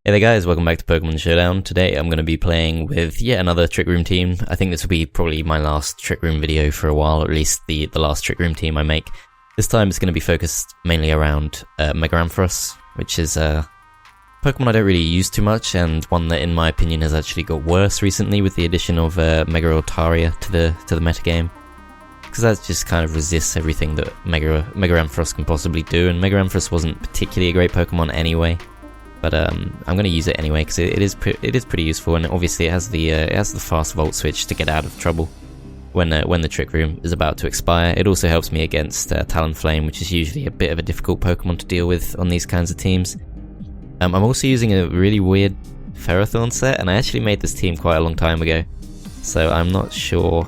Hey there guys, welcome back to Pokemon Showdown. Today I'm going to be playing with yet another Trick Room team. I think this will be probably my last Trick Room video for a while, or at least the last Trick Room team I make. This time it's going to be focused mainly around Mega Ampharos, which is a Pokemon I don't really use too much, and one that in my opinion has actually got worse recently with the addition of Mega Altaria to the metagame. Because that just kind of resists everything that Mega Ampharos can possibly do, and Mega Ampharos wasn't particularly a great Pokemon anyway. But I'm going to use it anyway because it is pretty useful, and obviously it has the fast Volt Switch to get out of trouble when the Trick Room is about to expire. It also helps me against Talonflame, which is usually a bit of a difficult Pokemon to deal with on these kinds of teams. I'm also using a really weird Ferrothorn set, and I actually made this team quite a long time ago, so I'm not sure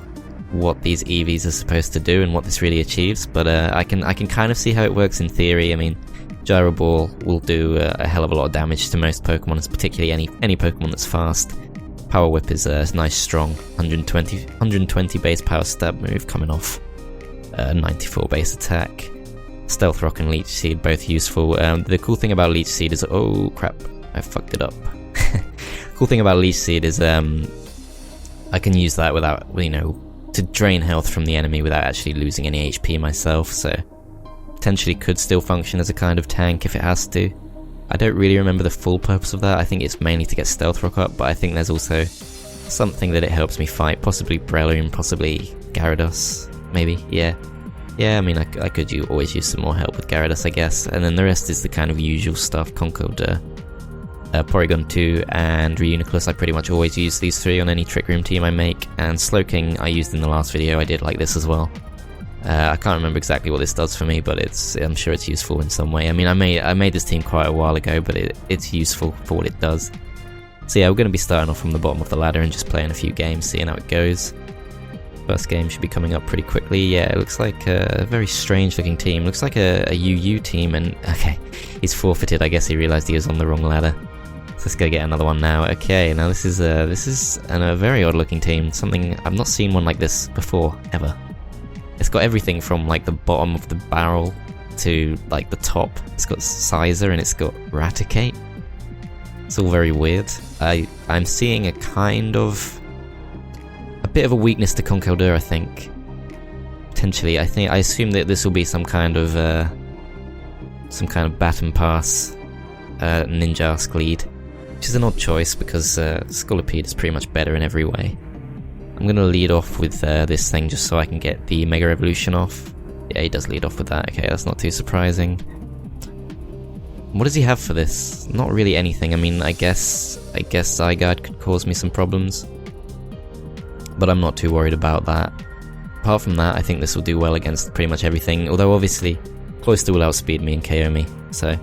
what these EVs are supposed to do and what this really achieves. But I can kind of see how it works in theory. I mean, Gyro Ball will do a hell of a lot of damage to most Pokemon, particularly any Pokemon that's fast. Power Whip is a nice strong 120 base power stab move coming off 94 base attack. Stealth Rock and Leech Seed both useful. The cool thing about Leech Seed is, oh crap, I fucked it up. Cool thing about Leech Seed is I can use that without, to drain health from the enemy without actually losing any HP myself, so potentially could still function as a kind of tank if it has to. I don't really remember the full purpose of that. I think it's mainly to get Stealth Rock up, but I think there's also something that it helps me fight, possibly Breloom, possibly Gyarados, maybe, yeah. Yeah, I mean, I could always use some more help with Gyarados, I guess, and then the rest is the kind of usual stuff. Conkeldurr, Porygon 2, and Reuniclus. I pretty much always use these three on any Trick Room team I make, and Slowking I used in the last video. I did like this as well. I can't remember exactly what this does for me, but I'm sure it's useful in some way. I mean, I made this team quite a while ago, but it's useful for what it does. So yeah, we're going to be starting off from the bottom of the ladder and just playing a few games, seeing how it goes. First game should be coming up pretty quickly. Yeah, it looks like a very strange looking team. Looks like a UU team, and okay, he's forfeited. I guess he realised he was on the wrong ladder. So let's go get another one now. Okay, now this is a very odd looking team. Something, I've not seen one like this before, ever. It's got everything from like the bottom of the barrel to like the top. It's got Sizer and it's got Raticate. It's all very weird. I'm seeing a bit of a weakness to Conkeldurr, I think. Potentially, I assume that this will be some kind of bat and pass Ninjask lead, which is an odd choice because Scolipede is pretty much better in every way. I'm going to lead off with this thing just so I can get the Mega Evolution off. Yeah, he does lead off with that. Okay, that's not too surprising. What does he have for this? Not really anything. I mean, I guess Zygarde could cause me some problems, but I'm not too worried about that. Apart from that, I think this will do well against pretty much everything, although obviously Cloyster will outspeed me and KO me, so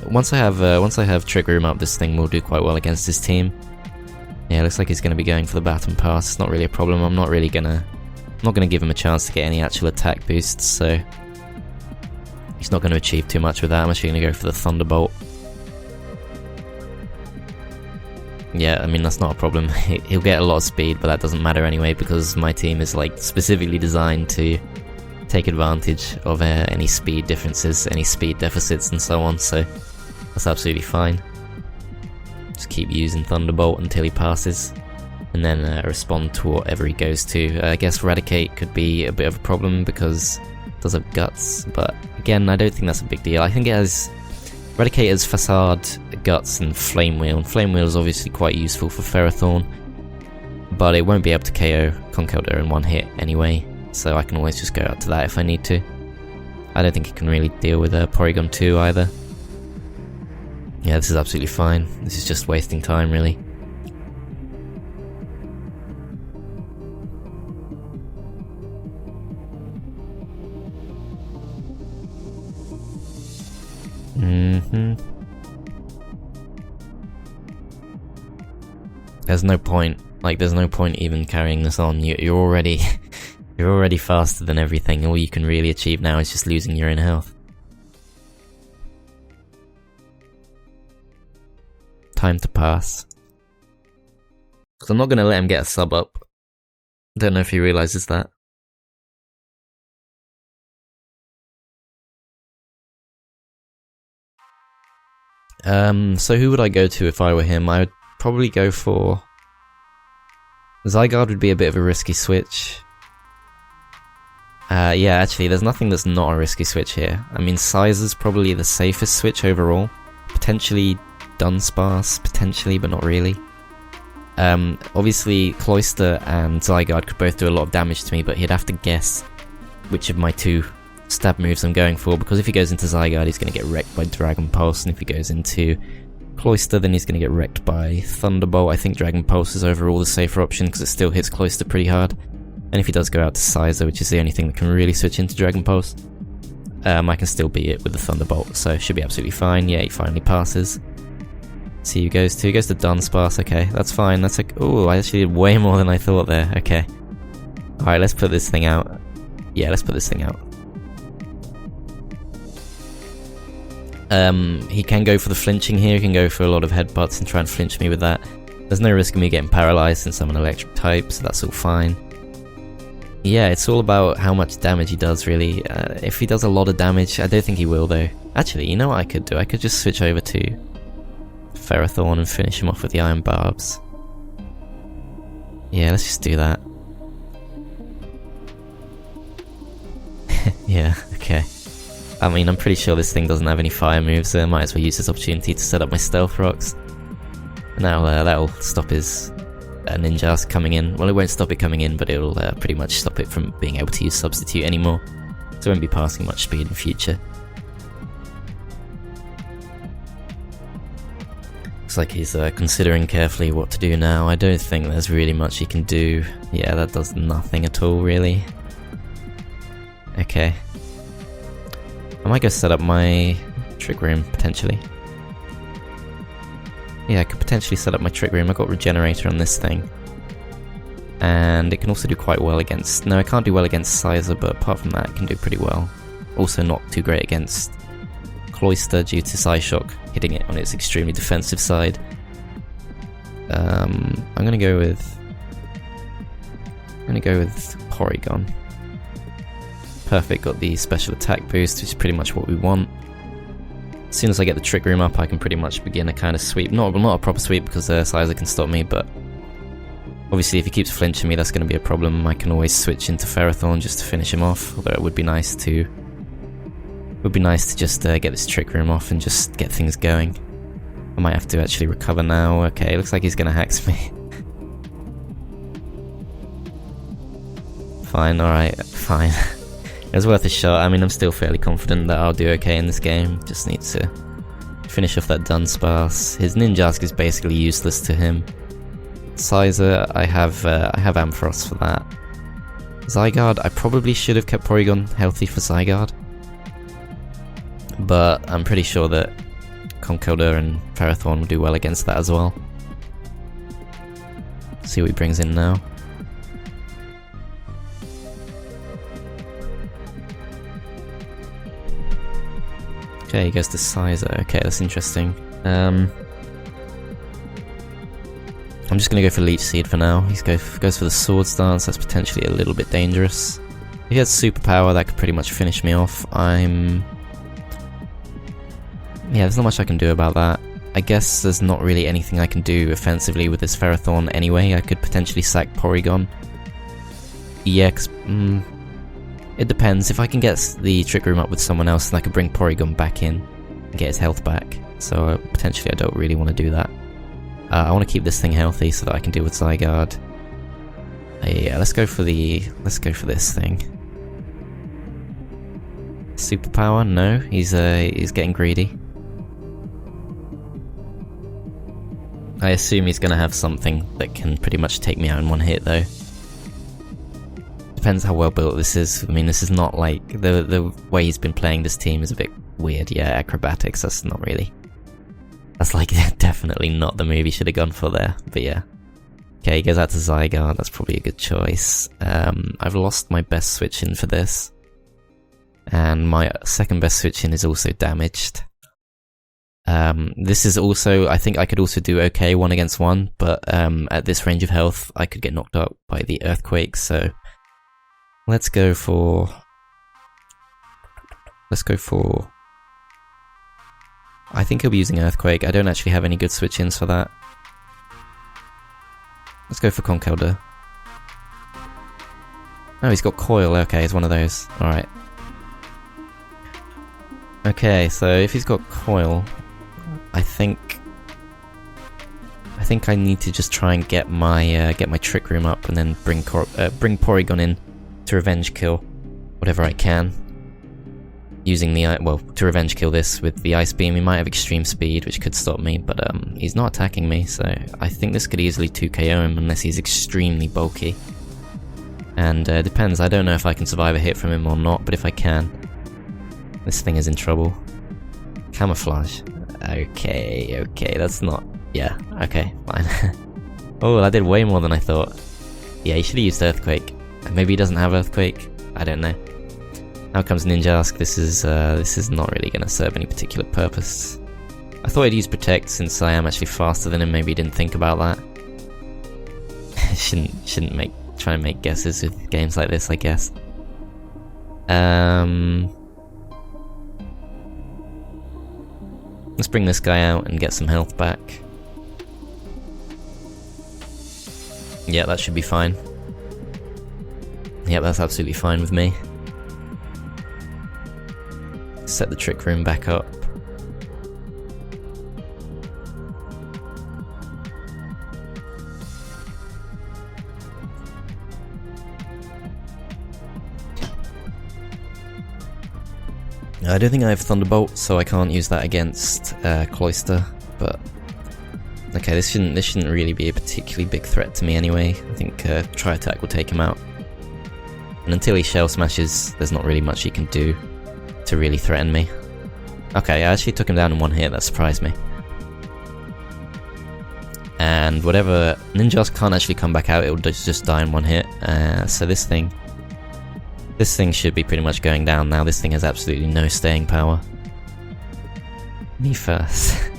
once I have Trick Room up, this thing will do quite well against his team. Yeah, looks like he's going to be going for the Baton Pass. It's not really a problem. I'm not gonna give him a chance to get any actual attack boosts, so he's not going to achieve too much with that. I'm actually going to go for the Thunderbolt. Yeah, I mean, that's not a problem. He'll get a lot of speed, but that doesn't matter anyway because my team is like specifically designed to take advantage of any speed differences, any speed deficits and so on, so that's absolutely fine. Just keep using Thunderbolt until he passes, and then respond to whatever he goes to. I guess Raticate could be a bit of a problem because it does have Guts, but again, I don't think that's a big deal. I think it has Raticate has Facade, Guts, and Flame Wheel, and Flame Wheel is obviously quite useful for Ferrothorn, but it won't be able to KO Conkeldurr in one hit anyway, so I can always just go out to that if I need to. I don't think it can really deal with Porygon 2 either. Yeah, this is absolutely fine. This is just wasting time, really. There's no point. Like, there's no point even carrying this on. You're already faster than everything. All you can really achieve now is just losing your own health. Time to pass. Because I'm not going to let him get a sub up. Don't know if he realizes that. So who would I go to if I were him? I would probably go for... Zygarde would be a bit of a risky switch. Yeah, actually, there's nothing that's not a risky switch here. I mean, Scizor's probably the safest switch overall. Potentially Dunsparce, potentially, but not really. Obviously, Cloyster and Zygarde could both do a lot of damage to me, but he'd have to guess which of my two stab moves I'm going for, because if he goes into Zygarde, he's going to get wrecked by Dragon Pulse, and if he goes into Cloyster, then he's going to get wrecked by Thunderbolt. I think Dragon Pulse is overall the safer option, because it still hits Cloyster pretty hard. And if he does go out to Scizor, which is the only thing that can really switch into Dragon Pulse, I can still beat it with the Thunderbolt, so should be absolutely fine. Yeah, he finally passes. See who he goes to. He goes to Dunsparce. Okay, that's fine. That's like, oh, I actually did way more than I thought there. Okay. Alright, let's put this thing out. Yeah, let's put this thing out. He can go for the flinching here. He can go for a lot of headbutts and try and flinch me with that. There's no risk of me getting paralyzed since I'm an electric type, so that's all fine. Yeah, it's all about how much damage he does, really. If he does a lot of damage, I don't think he will, though. Actually, you know what I could do? I could just switch over to Ferrothorn and finish him off with the Iron Barbs. Yeah, let's just do that. Yeah, okay. I mean, I'm pretty sure this thing doesn't have any fire moves, so I might as well use this opportunity to set up my Stealth Rocks. Now, that'll stop his Ninjask coming in. Well, it won't stop it coming in, but it'll pretty much stop it from being able to use Substitute anymore. So it won't be passing much speed in future. Looks like he's considering carefully what to do now. I don't think there's really much he can do. Yeah, that does nothing at all, really. Okay. I might go set up my Trick Room, potentially. Yeah, I could potentially set up my Trick Room. I've got Regenerator on this thing. And it can also do quite well against... No, I can't do well against Scizor, but apart from that, it can do pretty well. Also not too great against Cloyster due to Psyshock hitting it on its extremely defensive side. I'm gonna go with Porygon. Perfect, got the special attack boost, which is pretty much what we want. As soon as I get the Trick Room up, I can pretty much begin a kind of sweep. Not a proper sweep, because Scizor can stop me, but obviously if he keeps flinching me, that's going to be a problem. I can always switch into Ferrothorn just to finish him off, although it would be nice to just get this Trick Room off and just get things going. I might have to actually recover now. Okay, looks like he's going to Hex me. Fine, alright, fine. It was worth a shot. I mean, I'm still fairly confident that I'll do okay in this game. Just need to finish off that Dunsparce. His Ninjask is basically useless to him. Scizor, I have Ampharos for that. Zygarde, I probably should have kept Porygon healthy for Zygarde. But I'm pretty sure that Conkeldurr and Ferrothorn will do well against that as well. See what he brings in now. Okay, he goes to Scizor. Okay, that's interesting. I'm just going to go for Leech Seed for now. He goes for the Swords Dance. That's potentially a little bit dangerous. If he has Superpower, that could pretty much finish me off. Yeah, there's not much I can do about that. I guess there's not really anything I can do offensively with this Ferrothorn anyway. I could potentially sack Porygon. Yeah, because... it depends. If I can get the Trick Room up with someone else, then I could bring Porygon back in and get his health back. So potentially I don't really want to do that. I want to keep this thing healthy so that I can deal with Zygarde. Yeah, let's go for this thing. Superpower? No, he's getting greedy. I assume he's going to have something that can pretty much take me out in one hit, though. Depends how well built this is. I mean, this is not like... The way he's been playing this team is a bit weird. Yeah, acrobatics, that's not really... That's like definitely not the move he should have gone for there, but yeah. Okay, he goes out to Zygarde, that's probably a good choice. I've lost my best switch in for this. And my second best switch in is also damaged. This is also... I think I could also do okay 1-against-1, but at this range of health, I could get knocked out by the Earthquake, so... Let's go for... I think he'll be using Earthquake. I don't actually have any good switch-ins for that. Let's go for Conkeldurr. Oh, he's got Coil. Okay, it's one of those. Alright. Okay, so if he's got Coil, I think I need to just try and get my Trick Room up and then bring Porygon in to revenge kill whatever I can. Using the to revenge kill this with the Ice Beam. He might have extreme speed, which could stop me, but he's not attacking me, so I think this could easily 2KO him unless he's extremely bulky. And it depends. I don't know if I can survive a hit from him or not, but if I can, this thing is in trouble. Camouflage. Okay, that's not... Yeah, okay, fine. Oh, that did way more than I thought. Yeah, he should have used Earthquake. Maybe he doesn't have Earthquake. I don't know. Out comes Ninjask. This is not really going to serve any particular purpose. I thought I'd use Protect since I am actually faster than him. Maybe he didn't think about that. shouldn't try and make guesses with games like this, I guess. Let's bring this guy out and get some health back. Yeah, that should be fine. Yeah, that's absolutely fine with me. Set the Trick Room back up. I don't think I have Thunderbolt, so I can't use that against Cloyster, but okay, this shouldn't really be a particularly big threat to me anyway. I think Tri-Attack will take him out. And until he Shell Smashes, there's not really much he can do to really threaten me. Okay, I actually took him down in one hit, that surprised me. And whatever... Ninjask can't actually come back out, it'll just die in one hit. So this thing should be pretty much going down now. This thing has absolutely no staying power. Me first.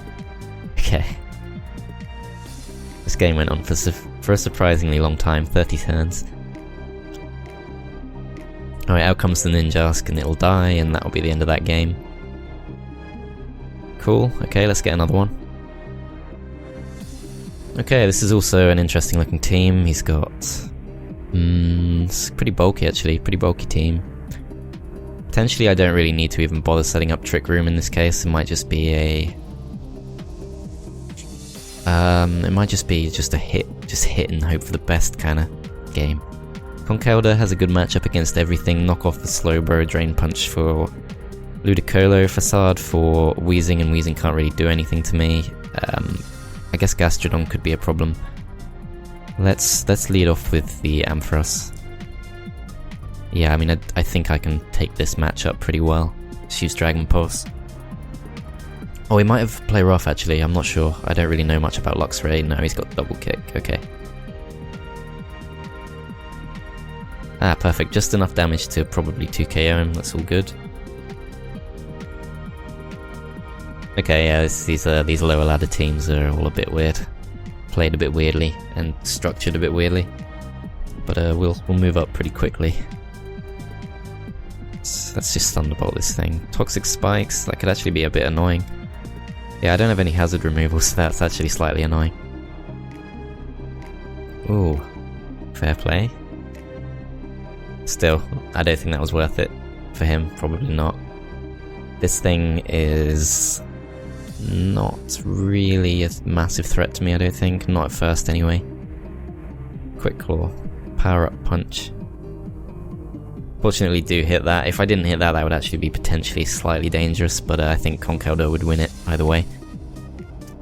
Okay. This game went on for a surprisingly long time, 30 turns. Alright, out comes the Ninjask and it'll die, and that'll be the end of that game. Cool, okay, let's get another one. Okay, this is also an interesting looking team. He's got... it's pretty bulky actually, pretty bulky team. Potentially I don't really need to even bother setting up Trick Room in this case. It might just be a... it might just be just a hit and hope for the best kind of game. Conkeldurr has a good matchup against everything. Knock off the Slowbro, Drain Punch for Ludicolo, Facade for Weezing, and Weezing can't really do anything to me. I guess Gastrodon could be a problem. Let's lead off with the Ampharos. Yeah, I mean, I think I can take this matchup pretty well. Just use Dragon Pulse. Oh, he might have Play Rough actually, I'm not sure. I don't really know much about Luxray. No, he's got Double Kick, okay. Ah, perfect. Just enough damage to probably 2KO him, that's all good. Okay, yeah, these lower ladder teams are all a bit weird. Played a bit weirdly, and structured a bit weirdly. But we'll move up pretty quickly. Let's just Thunderbolt this thing. Toxic Spikes, that could actually be a bit annoying. Yeah, I don't have any hazard removal, so that's actually slightly annoying. Ooh, fair play. Still, I don't think that was worth it for him, probably not. This thing is not really a massive threat to me, I don't think, not at first anyway. Quick Claw, Power Up Punch. Fortunately do hit that. If I didn't hit that, that would actually be potentially slightly dangerous, but I think Conkeldurr would win it either way.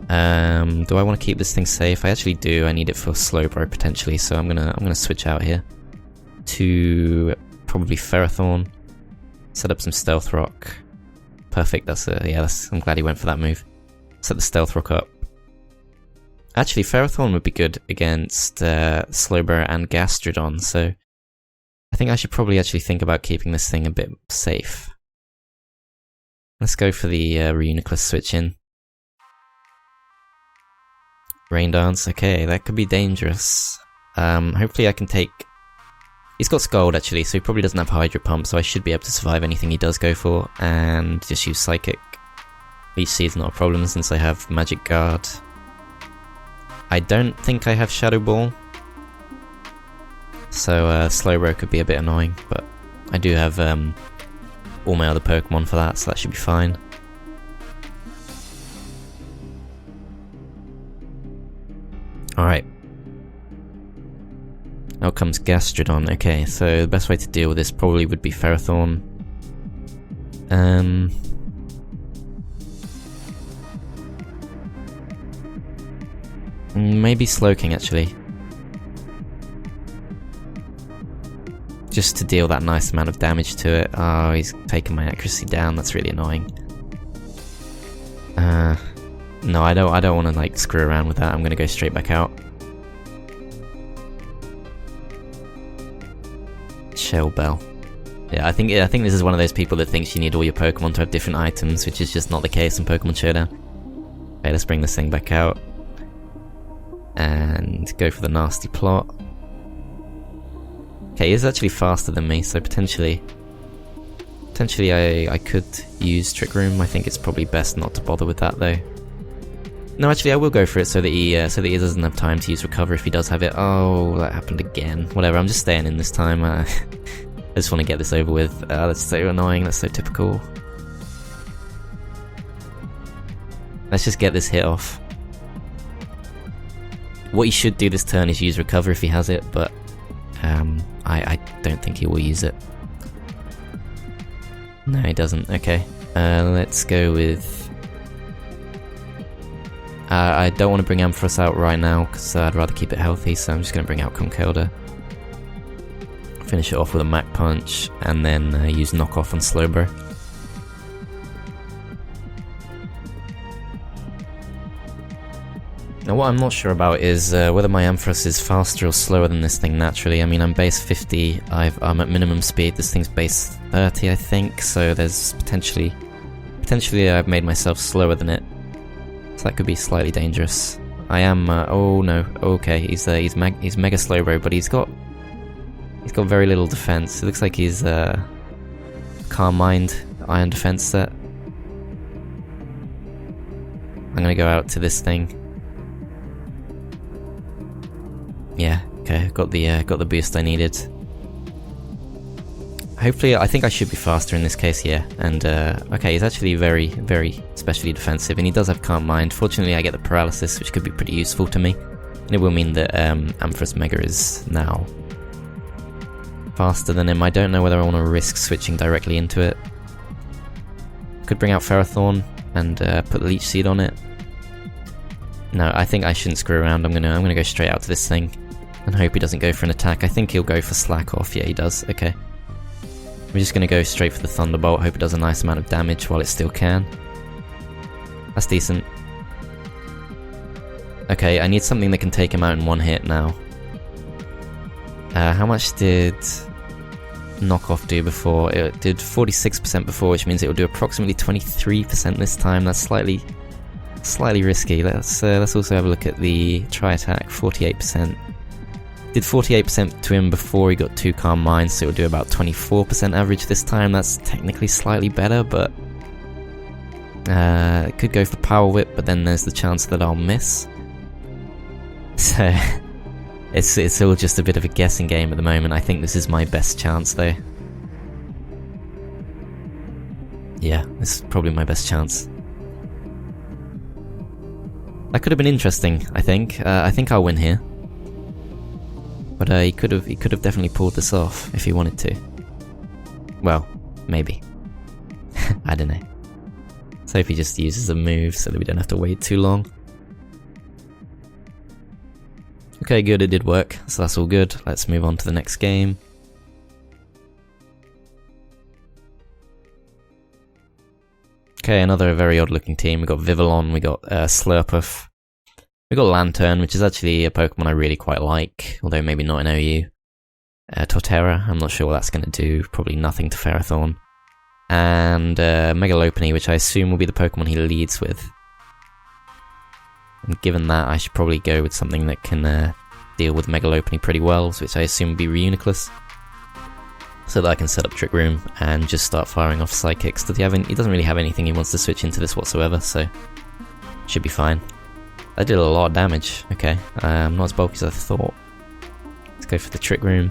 Do I want to keep this thing safe? I actually do. I need it for Slowbro potentially, so I'm gonna switch out here to probably Ferrothorn. Set up some Stealth Rock. Perfect. I'm glad he went for that move. Set the Stealth Rock up. Actually, Ferrothorn would be good against Slowbro and Gastrodon, so I think I should probably actually think about keeping this thing a bit safe. Let's go for the Reuniclus switch in. Rain Dance, okay, that could be dangerous. Hopefully I can take... He's got Scald actually, so he probably doesn't have Hydro Pump, so I should be able to survive anything he does go for, and just use Psychic. Leech Seed's not a problem since I have Magic Guard. I don't think I have Shadow Ball, so Slowbro could be a bit annoying, but I do have all my other Pokemon for that, so that should be fine. Alright. Out comes Gastrodon. Okay, so the best way to deal with this probably would be Ferrothorn. Maybe Slowking, actually. Just to deal that nice amount of damage to it. Oh, he's taking my accuracy down, that's really annoying. No, I don't want to like screw around with that, I'm gonna go straight back out. Shell Bell. Yeah, I think this is one of those people that thinks you need all your Pokemon to have different items, which is just not the case in Pokemon Showdown. Okay, let's bring this thing back out. And go for the nasty plot. Okay, he's actually faster than me, so potentially I could use Trick Room. I think it's probably best not to bother with that though. No, actually I will go for it so that he doesn't have time to use Recover if he does have it. Oh, that happened again. Whatever, I'm just staying in this time. I just want to get this over with. That's so annoying, that's so typical. Let's just get this hit off. What he should do this turn is use Recover if he has it, but I don't think he will use it. No, he doesn't. Okay, let's go with... I don't want to bring Ampharos out right now, because I'd rather keep it healthy, so I'm just going to bring out Conkeldurr. Finish it off with a Mach Punch, and then use Knockoff on Slowbro. Now what I'm not sure about is whether my Ampharos is faster or slower than this thing naturally. I mean, I'm base 50, I'm at minimum speed, this thing's base 30 I think, so there's potentially I've made myself slower than it. So that could be slightly dangerous. I am, oh no, okay, he's Mega Slowbro, but he's got very little defense. It looks like he's Calm Mind, Iron Defense set. I'm gonna go out to this thing. Yeah, okay, got the boost I needed. Hopefully, I think I should be faster in this case, yeah. And, okay, he's actually very, very specially defensive, and he does have Calm Mind. Fortunately, I get the Paralysis, which could be pretty useful to me. And it will mean that Ampharos Mega is now faster than him. I don't know whether I want to risk switching directly into it. Could bring out Ferrothorn and put Leech Seed on it. No, I think I shouldn't screw around. I'm gonna go straight out to this thing and hope he doesn't go for an attack. I think he'll go for Slack Off. Yeah, he does. Okay. We're just gonna go straight for the Thunderbolt. Hope it does a nice amount of damage while it still can. That's decent. Okay, I need something that can take him out in one hit now. How much did Knockoff do before? It did 46% before, which means it will do approximately 23% this time. That's slightly risky. Let's also have a look at the Tri-Attack, 48%. Did 48% to him before he got 2 Calm Minds, so it will do about 24% average this time. That's technically slightly better, but it could go for Power Whip, but then there's the chance that I'll miss. So it's all just a bit of a guessing game at the moment. I think this is my best chance though. Yeah, this is probably my best chance. That could have been interesting, I think. I think I'll win here. But he could have definitely pulled this off if he wanted to. Well, maybe. I don't know. So if he just uses a move so that we don't have to wait too long. Okay, good, it did work, so that's all good. Let's move on to the next game. Okay, another very odd looking team. We got Vivillon, we got Slurpuff. We got Lantern, which is actually a Pokemon I really quite like, although maybe not in OU. Torterra, I'm not sure what that's going to do, probably nothing to Ferrothorn. And Mega Lopunny, which I assume will be the Pokemon he leads with. And given that, I should probably go with something that can deal with Mega Lopunny pretty well, which I assume will be Reuniclus. so that I can set up Trick Room and just start firing off Psychics. He doesn't really have anything he wants to switch into this whatsoever, so should be fine. I did a lot of damage. Okay, not as bulky as I thought. Let's go for the Trick Room.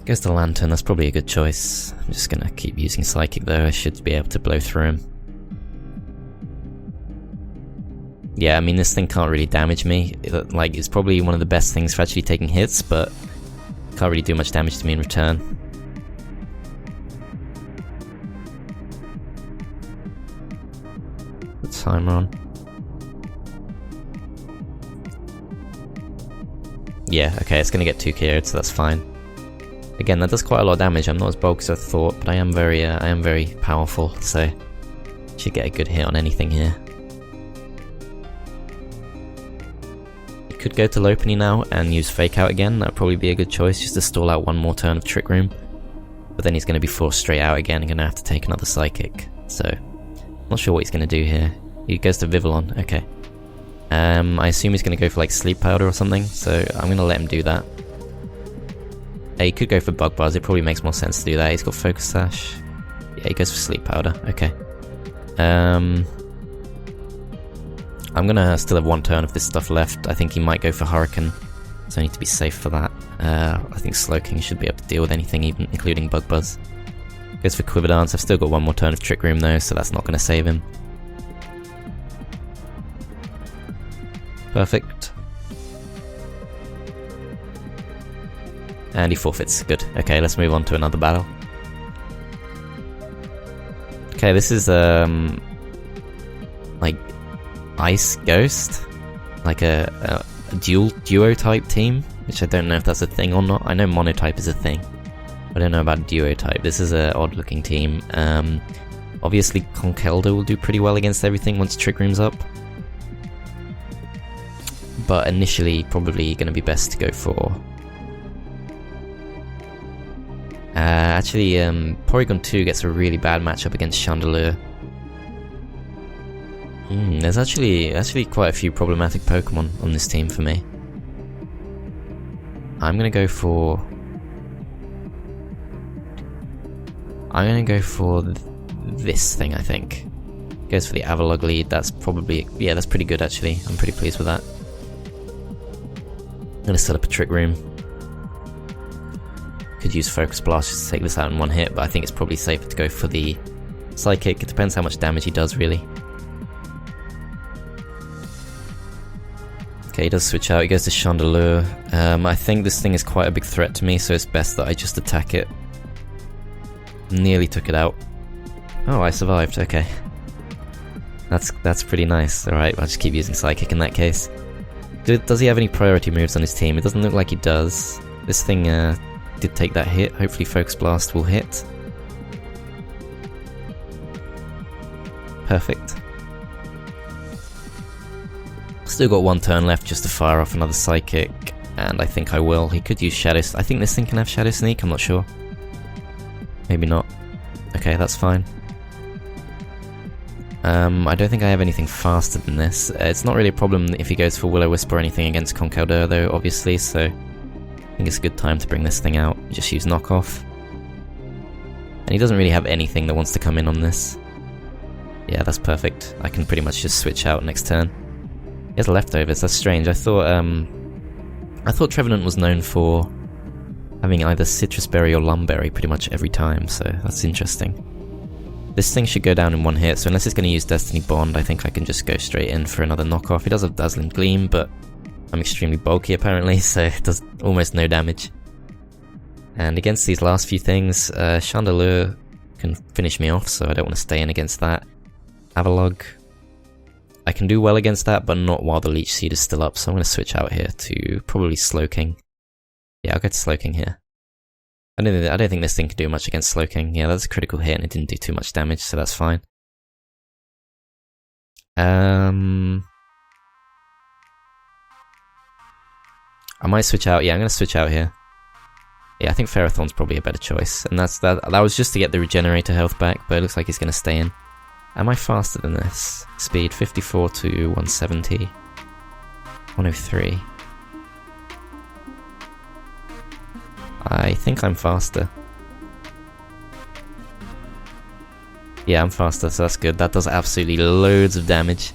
Goes to Lantern, that's probably a good choice. I'm just gonna keep using Psychic though, I should be able to blow through him. Yeah, I mean this thing can't really damage me. Like, it's probably one of the best things for actually taking hits, but can't really do much damage to me in return. The timer on. Yeah, okay, it's gonna get 2 KO'd, so that's fine. Again, that does quite a lot of damage. I'm not as bulky as I thought, but I am very powerful, so should get a good hit on anything here. You could go to Lopunny now and use Fake Out again. That would probably be a good choice, just to stall out one more turn of Trick Room. But then he's going to be forced straight out again and going to have to take another Psychic. So, not sure what he's going to do here. He goes to Vivillon, okay. I assume he's going to go for like Sleep Powder or something, so I'm going to let him do that. He could go for Bug Buzz, it probably makes more sense to do that. He's got Focus Sash. Yeah, he goes for Sleep Powder, okay. I'm gonna still have 1 turn of this stuff left. I think he might go for Hurricane, so I need to be safe for that. I think Slowking should be able to deal with anything, even including Bug Buzz. Goes for Quiver Dance. I've still got 1 more turn of Trick Room though, so that's not gonna save him. Perfect. And he forfeits. Good. Okay, let's move on to another battle. Okay, this is like Ice Ghost, like a duo type team, which I don't know if that's a thing or not. I know monotype is a thing, I don't know about duo type. This is an odd looking team. Obviously Conkeldurr will do pretty well against everything once Trick Room's up, but initially probably going to be best to go for actually, Porygon 2 gets a really bad matchup against Chandelure. There's actually quite a few problematic Pokemon on this team for me. I'm gonna go for this thing, I think. Goes for the Avalugg lead. That's probably, yeah, that's pretty good actually. I'm pretty pleased with that. I'm gonna set up a Trick Room. Could use Focus Blast just to take this out in 1 hit, but I think it's probably safer to go for the Psychic. It depends how much damage he does, really. Okay, he does switch out. He goes to Chandelure. I think this thing is quite a big threat to me, so it's best that I just attack it. Nearly took it out. Oh, I survived. Okay. That's pretty nice. Alright, I'll just keep using Psychic in that case. Does he have any priority moves on his team? It doesn't look like he does. This thing did take that hit. Hopefully Focus Blast will hit. Perfect. Still got 1 turn left just to fire off another Psychic, and I think I will. He could use Shadow... I think this thing can have Shadow Sneak, I'm not sure. Maybe not. Okay, that's fine. I don't think I have anything faster than this. It's not really a problem if he goes for Will-O-Wisp or anything against Conkeldurr though, obviously, so I think it's a good time to bring this thing out. Just use Knockoff. And he doesn't really have anything that wants to come in on this. Yeah, that's perfect. I can pretty much just switch out next turn. He has leftovers, that's strange. I thought Trevenant was known for having either Citrus Berry or Lumberry pretty much every time, so that's interesting. This thing should go down in 1 hit, so unless it's going to use Destiny Bond, I think I can just go straight in for another knockoff. He does have Dazzling Gleam, but I'm extremely bulky apparently, so it does almost no damage. And against these last few things, Chandelure can finish me off, so I don't want to stay in against that. Avalugg, I can do well against that, but not while the Leech Seed is still up, so I'm going to switch out here to probably Slowking. Yeah, I'll go to Slowking here. I don't think this thing can do much against Slowking. Yeah, that's a critical hit and it didn't do too much damage, so that's fine. I might switch out. Yeah, I'm going to switch out here. Yeah, I think Ferrothorn's probably a better choice. And that was just to get the Regenerator health back, but it looks like he's going to stay in. Am I faster than this? Speed 54 to 170. 103. I think I'm faster. Yeah, I'm faster, so that's good. That does absolutely loads of damage.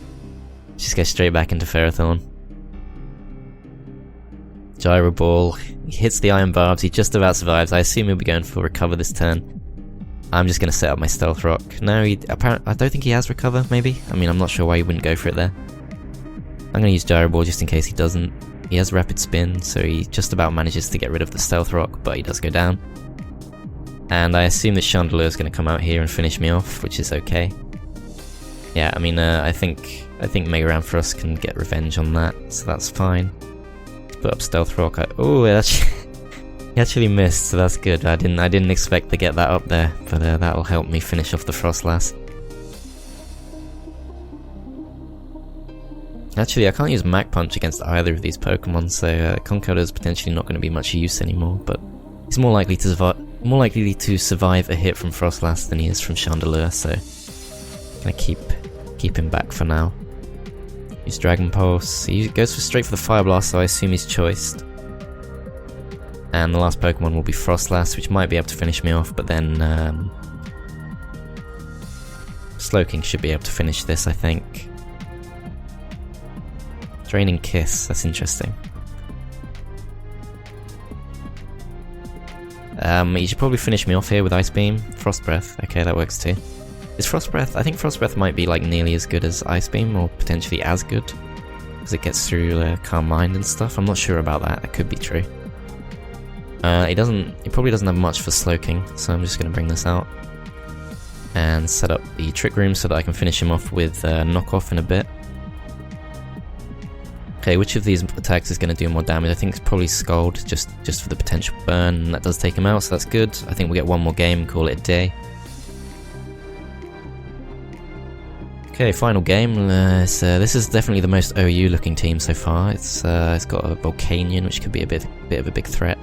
Just go straight back into Ferrothorn. Gyro Ball. He hits the Iron Barbs, he just about survives. I assume he'll be going for Recover this turn. I'm just going to set up my Stealth Rock. No, I don't think he has Recover, maybe? I mean, I'm not sure why he wouldn't go for it there. I'm going to use Gyro Ball just in case he doesn't. He has Rapid Spin, so he just about manages to get rid of the Stealth Rock, but he does go down. And I assume that Chandelure is going to come out here and finish me off, which is okay. Yeah, I mean, I think Mega Ampharos can get revenge on that, so that's fine. Let's put up Stealth Rock. Oh, he actually missed, so that's good. I didn't expect to get that up there, but that'll help me finish off the Frostlass. Actually, I can't use Mach Punch against either of these Pokemon, so Conkeldurr is potentially not going to be much use anymore. But he's more likely to survive a hit from Frostlass than he is from Chandelure, so I'm gonna keep him back for now. Use Dragon Pulse. He goes straight for the Fire Blast, so I assume he's choiced. And the last Pokemon will be Frostlass, which might be able to finish me off, but then Slowking should be able to finish this, I think. Draining Kiss, that's interesting. He should probably finish me off here with Ice Beam. Frost Breath, okay, that works too. Is Frost Breath? I think Frost Breath might be like nearly as good as Ice Beam, or potentially as good, because it gets through Calm Mind and stuff. I'm not sure about that, that could be true. He probably doesn't have much for Slowking, so I'm just going to bring this out and set up the Trick Room so that I can finish him off with Knockoff in a bit. Okay, which of these attacks is going to do more damage? I think it's probably Scald, just for the potential burn, and that does take him out, so that's good. I think we'll get one more game and call it a day. Okay, final game. This is definitely the most OU looking team so far. It's got a Volcanion, which could be a bit of a big threat.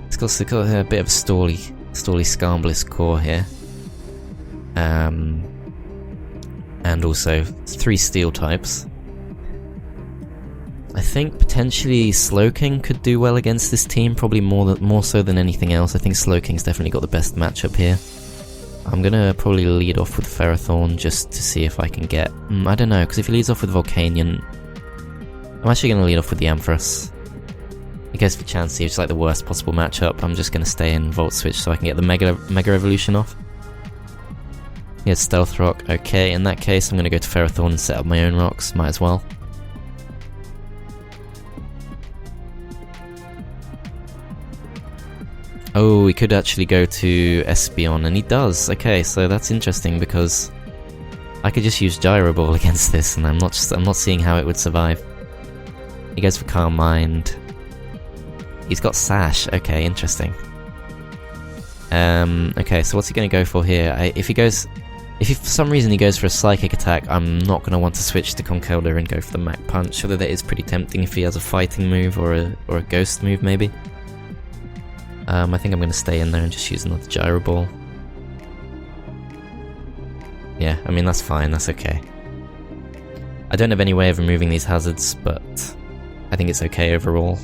It's got a bit of a Stally Skarmory core here. And also 3 Steel types. I think potentially Slowking could do well against this team, probably more so than anything else. I think Slowking's definitely got the best matchup here. I'm gonna probably lead off with Ferrothorn just to see if I can get... I don't know, because if he leads off with Volcanion... I'm actually gonna lead off with the Ampharos. He goes for Chansey, which is like the worst possible matchup. I'm just gonna stay in Volt Switch so I can get the Mega Evolution off. He has Stealth Rock, okay, in that case I'm gonna go to Ferrothorn and set up my own rocks, might as well. Oh, we could actually go to Espeon, and he does. Okay, so that's interesting because I could just use Gyro Ball against this, and I'm not seeing how it would survive. He goes for Calm Mind. He's got Sash. Okay, interesting. Okay, so what's he going to go for here? If for some reason he goes for a Psychic attack, I'm not going to want to switch to Conkeldurr and go for the Mach Punch, although that is pretty tempting if he has a fighting move or a ghost move maybe. I think I'm going to stay in there and just use another Gyro Ball. Yeah, I mean that's fine, that's okay. I don't have any way of removing these hazards, but I think it's okay overall.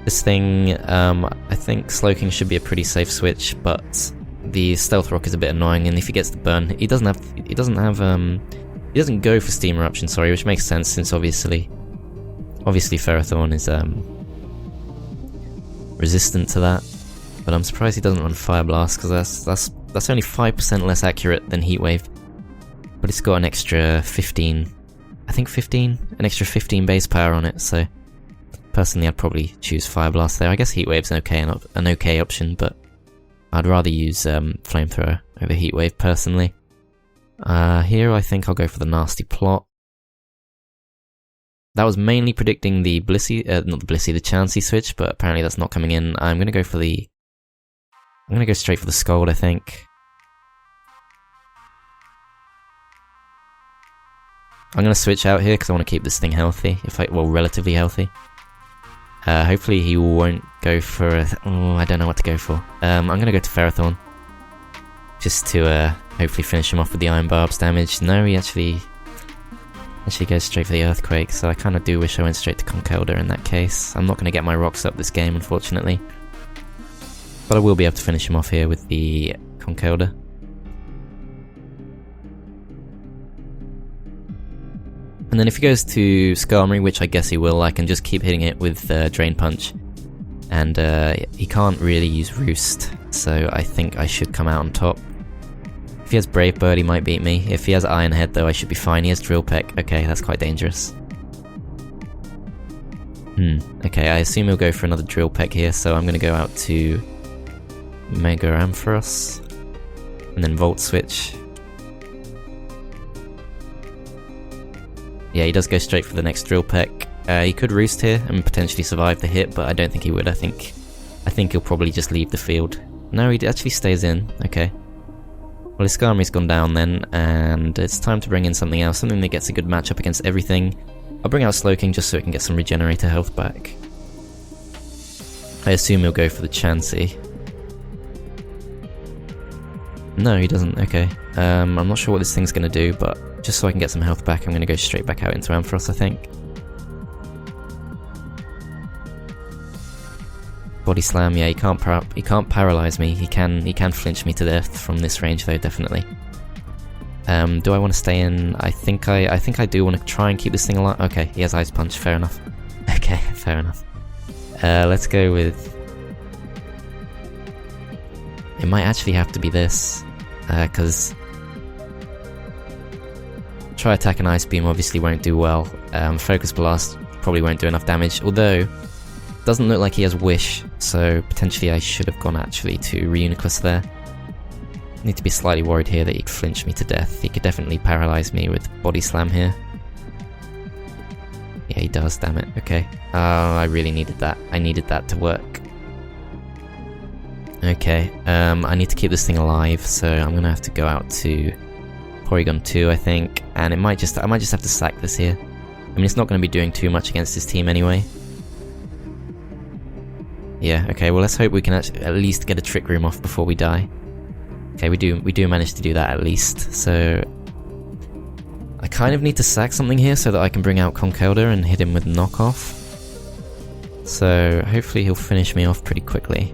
This thing, I think Slowking should be a pretty safe switch, but the Stealth Rock is a bit annoying, and if he gets the burn, he doesn't go for Steam Eruption, sorry, which makes sense since obviously Ferrothorn is resistant to that. But I'm surprised he doesn't run Fire Blast, because that's only 5% less accurate than Heat Wave. But it's got an extra 15, I think 15, an extra 15 base power on it, so personally I'd probably choose Fire Blast there. I guess Heat Wave's an okay option, but I'd rather use Flamethrower over Heat Wave personally. Here I think I'll go for the Nasty Plot. That was mainly predicting the the Chansey switch, but apparently that's not coming in. I'm gonna go straight for the Scald, I think. I'm gonna switch out here because I want to keep this thing healthy, relatively healthy. Hopefully he won't go for I don't know what to go for. I'm gonna go to Ferrothorn, just to hopefully finish him off with the Iron Barbs damage. No, he actually goes straight for the Earthquake, so I kind of do wish I went straight to Conkeldurr in that case. I'm not going to get my rocks up this game, unfortunately. But I will be able to finish him off here with the Conkeldurr. And then if he goes to Skarmory, which I guess he will, I can just keep hitting it with Drain Punch. And he can't really use Roost, so I think I should come out on top. If he has Brave Bird, he might beat me. If he has Iron Head, though, I should be fine. He has Drill Peck. Okay, that's quite dangerous. Okay, I assume he'll go for another Drill Peck here, so I'm going to go out to Mega Ampharos, and then Volt Switch. Yeah, he does go straight for the next Drill Peck. He could Roost here and potentially survive the hit, but I don't think he would. I think he'll probably just leave the field. No, he actually stays in. Okay. Well, his Skarmory's gone down then, and it's time to bring in something else, something that gets a good matchup against everything. I'll bring out Slowking just so it can get some Regenerator health back. I assume he'll go for the Chansey. No, he doesn't. Okay. I'm not sure what this thing's going to do, but just so I can get some health back, I'm going to go straight back out into Ampharos, I think. Body Slam, yeah, he can't paralyze me. He can flinch me to death from this range though, definitely. Do I want to stay in? I think I do want to try and keep this thing alive. Okay, he has Ice Punch, fair enough. Okay, fair enough. Let's go with... It might actually have to be this, because... Try Attack and Ice Beam obviously won't do well. Focus Blast probably won't do enough damage, although... Doesn't look like he has Wish, so potentially I should have gone actually to Reuniclus there. Need to be slightly worried here that he could flinch me to death. He could definitely paralyze me with Body Slam here. Yeah, he does, damn it. Okay. I really needed that. I needed that to work. Okay, I need to keep this thing alive, so I'm gonna have to go out to Porygon 2, I think, and I might just have to sack this here. I mean, it's not gonna be doing too much against his team anyway. Yeah, okay, well let's hope we can at least get a Trick Room off before we die. Okay, we do manage to do that at least, so... I kind of need to sack something here so that I can bring out Conkeldurr and hit him with Knockoff. So, hopefully he'll finish me off pretty quickly.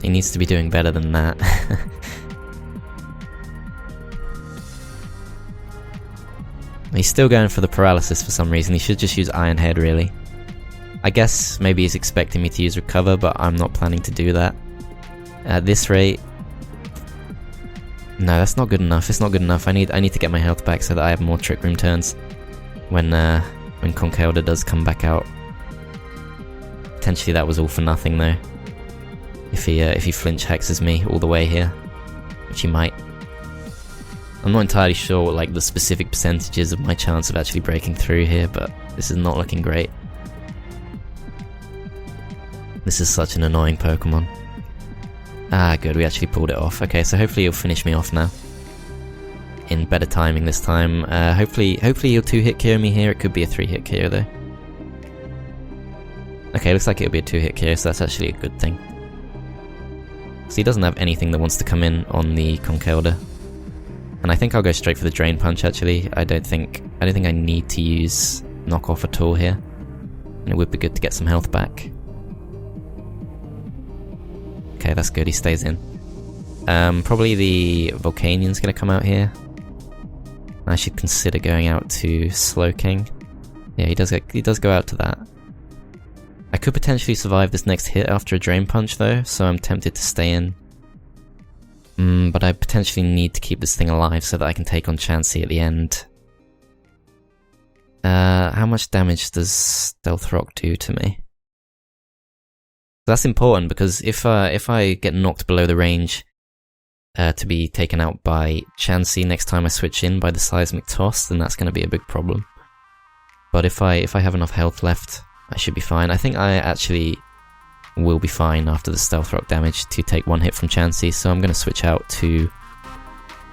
He needs to be doing better than that. He's still going for the paralysis for some reason. He should just use Iron Head, really. I guess maybe he's expecting me to use Recover, but I'm not planning to do that. At this rate... No, that's not good enough. It's not good enough. I need to get my health back so that I have more Trick Room turns when Conkeldurr does come back out. Potentially that was all for nothing, though. If he flinch hexes me all the way here, which he might. I'm not entirely sure what like the specific percentages of my chance of actually breaking through here, but this is not looking great. This is such an annoying Pokemon. Ah, good, we actually pulled it off. Okay, so hopefully he'll finish me off now. In better timing this time. Hopefully he'll 2-hit KO me here. It could be a 3-hit KO though. Okay, looks like it'll be a 2-hit KO, so that's actually a good thing. So he doesn't have anything that wants to come in on the Conkeldurr. And I think I'll go straight for the Drain Punch actually. I don't think I need to use Knockoff at all here. And it would be good to get some health back. Okay, that's good, he stays in. Probably the Volcanian's gonna come out here. I should consider going out to Slowking. Yeah, he does go out to that. I could potentially survive this next hit after a Drain Punch though, so I'm tempted to stay in. But I potentially need to keep this thing alive so that I can take on Chansey at the end. How much damage does Stealth Rock do to me? That's important because if I get knocked below the range to be taken out by Chansey next time I switch in by the Seismic Toss, then that's going to be a big problem. But if I have enough health left, I should be fine. I think I actually will be fine after the Stealth Rock damage to take one hit from Chansey, so I'm going to switch out to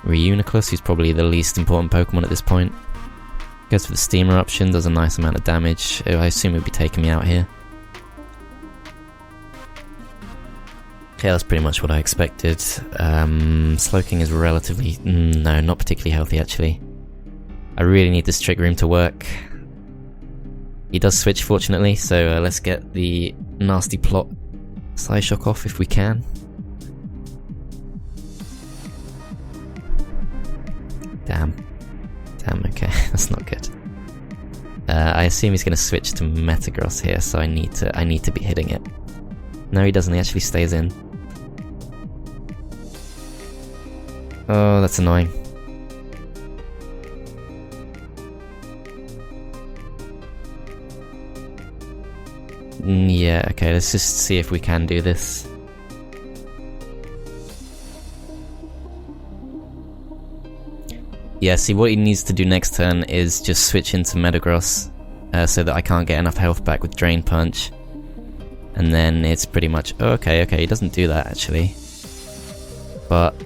Reuniclus, who's probably the least important Pokemon at this point. Goes for the Steam Eruption, does a nice amount of damage. I assume it'll be taking me out here. Okay, that's pretty much what I expected. Slowking is relatively... no, not particularly healthy actually. I really need this Trick Room to work. He does switch, fortunately, so let's get the nasty plot Psyshock off if we can. Damn, okay, that's not good. I assume he's going to switch to Metagross here, so I need to be hitting it. No, he doesn't. He actually stays in. Oh, that's annoying. Yeah, okay, let's just see if we can do this. Yeah, see, what he needs to do next turn is just switch into Metagross, so that I can't get enough health back with Drain Punch. And then it's pretty much... Oh, okay, he doesn't do that, actually. But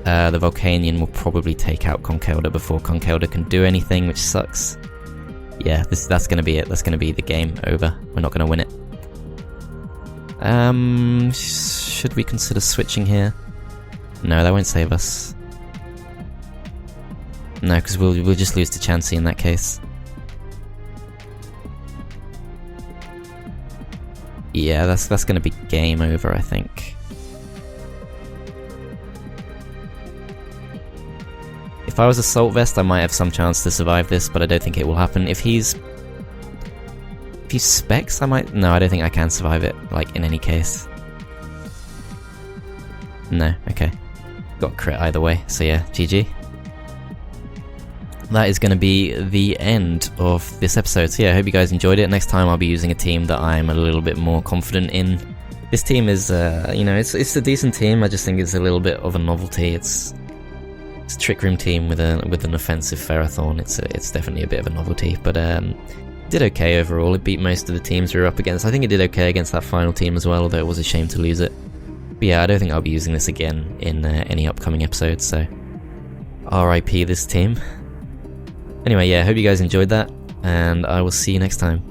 the Volcanion will probably take out Conkeldurr before Conkeldurr can do anything, which sucks. Yeah, that's gonna be it. That's gonna be the game over. We're not gonna win it. Should we consider switching here? No, that won't save us. No, because we'll just lose to Chansey in that case. Yeah, that's gonna be game over, I think. If I was a Salt Vest, I might have some chance to survive this, but I don't think it will happen. If he's Specs, I might... No, I don't think I can survive it, like, in any case. No, okay. Got crit either way, so yeah, GG. That is going to be the end of this episode, so yeah, I hope you guys enjoyed it. Next time I'll be using a team that I'm a little bit more confident in. This team is, you know, it's a decent team, I just think it's a little bit of a novelty. It's a Trick Room team with an offensive Ferrothorn. It's definitely a bit of a novelty, but did okay overall. It beat most of the teams we were up against. I think it did okay against that final team as well, although it was a shame to lose it. But yeah, I don't think I'll be using this again in any upcoming episodes, so RIP this team. Anyway, yeah, hope you guys enjoyed that, and I will see you next time.